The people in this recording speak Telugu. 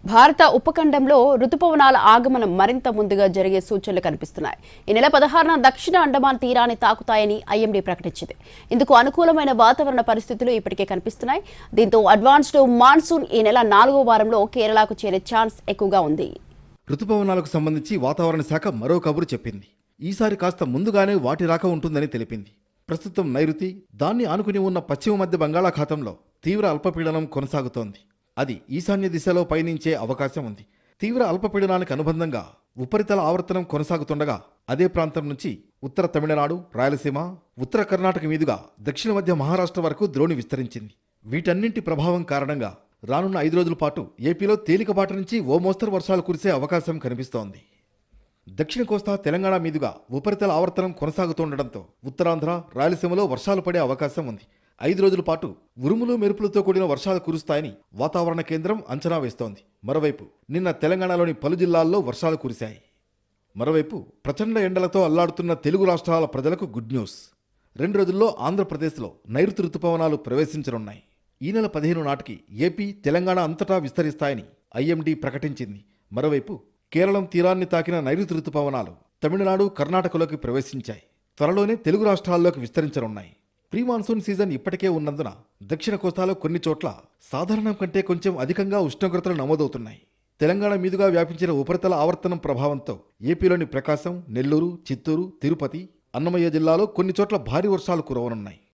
భారత ఉపఖండంలో రుతుపవనాల ఆగమనం మరింత ముందుగా జరిగే సూచనలు కనిపిస్తున్నాయి. ఈ నెల 16న దక్షిణ అండమాన్ తీరాన్ని తాకుతాయని ఐఎండీ ప్రకటించింది. ఇందుకు అనుకూలమైన వాతావరణ పరిస్థితులు ఇప్పటికే కనిపిస్తున్నాయి. దీంతో అడ్వాన్స్డ్ మాన్సూన్ ఈ నెల 4వ వారంలో కేరళకు చేరే ఛాన్స్ ఎక్కువగా ఉంది. రుతుపవనాలకు సంబంధించి వాతావరణ శాఖ మరో కబురు చెప్పింది. ఈసారి కాస్త ముందుగానే వాటి రాక ఉంటుందని తెలిపింది. ప్రస్తుతం నైరుతి, దాన్ని ఆనుకుని ఉన్న పశ్చిమ మధ్య బంగాళాఖాతంలో తీవ్ర అల్పపీడనం కొనసాగుతోంది. అది ఈశాన్య దిశలో పయనించే అవకాశం ఉంది. తీవ్ర అల్పపీడనానికి అనుబంధంగా ఉపరితల ఆవర్తనం కొనసాగుతుండగా అదే ప్రాంతం నుంచి ఉత్తర తమిళనాడు, రాయలసీమ, ఉత్తర కర్ణాటక మీదుగా దక్షిణ మధ్య మహారాష్ట్ర వరకు ద్రోణి విస్తరించింది. వీటన్నింటి ప్రభావం కారణంగా రానున్న 5 రోజుల పాటు ఏపీలో తేలికపాటి నుంచి ఓ మోస్తరు వర్షాలు కురిసే అవకాశం కనిపిస్తోంది. దక్షిణ కోస్తా, తెలంగాణ మీదుగా ఉపరితల ఆవర్తనం కొనసాగుతుండటంతో ఉత్తరాంధ్ర, రాయలసీమలో వర్షాలు పడే అవకాశం ఉంది. 5 రోజుల పాటు ఉరుములు మెరుపులతో కూడిన వర్షాలు కురుస్తాయని వాతావరణ కేంద్రం అంచనా వేస్తోంది. మరోవైపు నిన్న తెలంగాణలోని పలు జిల్లాల్లో వర్షాలు కురిశాయి. మరోవైపు ప్రచండ ఎండలతో అల్లాడుతున్న తెలుగు రాష్ట్రాల ప్రజలకు గుడ్ న్యూస్. 2 రోజుల్లో ఆంధ్రప్రదేశ్లో నైరుతి రుతుపవనాలు ప్రవేశించనున్నాయి. ఈ నెల 15 నాటికి ఏపీ, తెలంగాణ అంతటా విస్తరిస్తాయని ఐఎండీ ప్రకటించింది. మరోవైపు కేరళం తీరాన్ని తాకిన నైరుతి రుతుపవనాలు తమిళనాడు, కర్ణాటకలోకి ప్రవేశించాయి. త్వరలోనే తెలుగు రాష్ట్రాల్లోకి విస్తరించనున్నాయి. ప్రీ మాన్సూన్ సీజన్ ఇప్పటికే ఉన్నందున దక్షిణ కోస్తాలో కొన్ని చోట్ల సాధారణం కంటే కొంచెం అధికంగా ఉష్ణోగ్రతలు నమోదవుతున్నాయి. తెలంగాణ మీదుగా వ్యాపించిన ఉపరితల ఆవర్తనం ప్రభావంతో ఏపీలోని ప్రకాశం, నెల్లూరు, చిత్తూరు, తిరుపతి, అన్నమయ్య జిల్లాలో కొన్ని చోట్ల భారీ వర్షాలు కురవనున్నాయి.